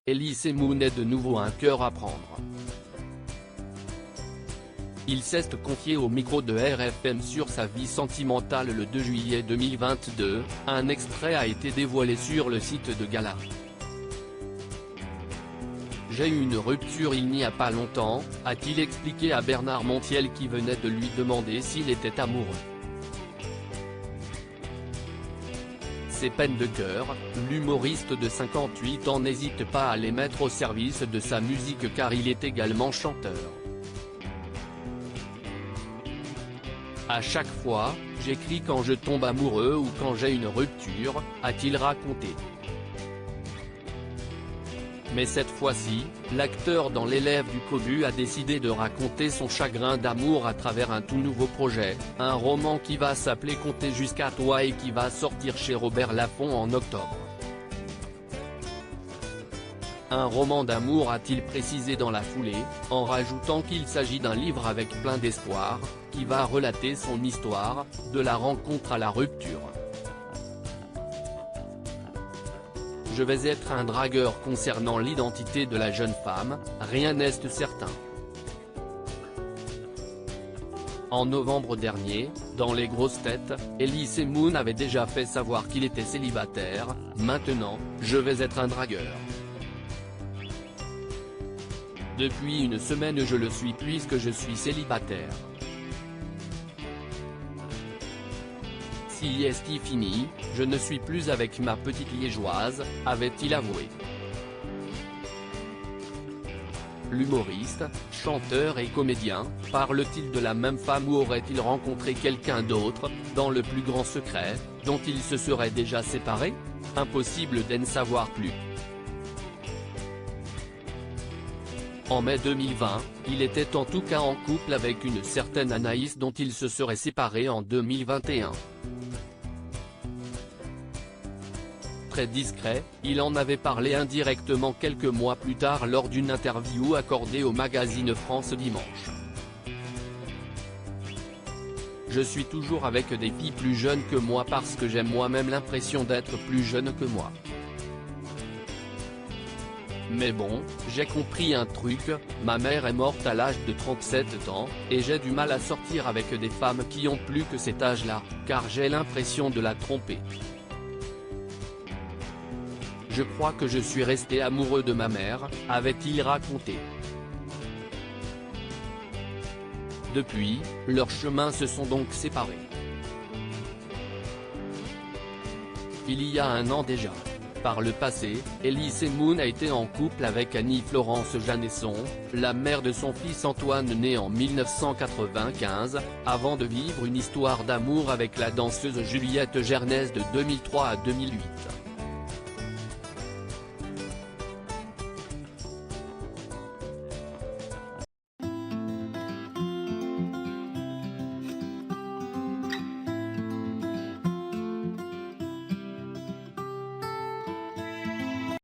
Elise Moon est de nouveau un cœur à prendre. Il s'est confié au micro de RFM sur sa vie sentimentale le 2 juillet 2022, un extrait a été dévoilé sur le site de Gala. J'ai eu une rupture il n'y a pas longtemps, a-t-il expliqué à Bernard Montiel qui venait de lui demander s'il était amoureux. Ses peines de cœur, l'humoriste de 58 ans n'hésite pas à les mettre au service de sa musique car il est également chanteur. À chaque fois, j'écris quand je tombe amoureux ou quand j'ai une rupture, a-t-il raconté. Mais cette fois-ci, l'acteur dans l'élève du Cobu a décidé de raconter son chagrin d'amour à travers un tout nouveau projet, un roman qui va s'appeler Compter jusqu'à toi et qui va sortir chez Robert Laffont en octobre. Un roman d'amour a-t-il précisé dans la foulée, en rajoutant qu'il s'agit d'un livre avec plein d'espoir, qui va relater son histoire, de la rencontre à la rupture. Je vais être un dragueur concernant l'identité de la jeune femme, rien n'est certain. En novembre dernier, dans Les Grosses Têtes, Elise Moon avait déjà fait savoir qu'il était célibataire, maintenant, je vais être un dragueur. Depuis une semaine je le suis puisque je suis célibataire. Si est fini, je ne suis plus avec ma petite liégeoise, avait-il avoué. L'humoriste, chanteur et comédien, parle-t-il de la même femme ou aurait-il rencontré quelqu'un d'autre, dans le plus grand secret, dont il se serait déjà séparé? Impossible d'en savoir plus. En mai 2020, il était en tout cas en couple avec une certaine Anaïs dont il se serait séparé en 2021. Très discret, il en avait parlé indirectement quelques mois plus tard lors d'une interview accordée au magazine France Dimanche. Je suis toujours avec des filles plus jeunes que moi parce que j'aime moi-même l'impression d'être plus jeune que moi. Mais bon, j'ai compris un truc, ma mère est morte à l'âge de 37 ans, et j'ai du mal à sortir avec des femmes qui ont plus que cet âge-là, car j'ai l'impression de la tromper. Je crois que je suis resté amoureux de ma mère, avait-il raconté. Depuis, leurs chemins se sont donc séparés. Il y a un an déjà. Par le passé, Elise Moon a été en couple avec Annie-Florence Janesson, la mère de son fils Antoine né en 1995, avant de vivre une histoire d'amour avec la danseuse Juliette Gernaise de 2003 à 2008.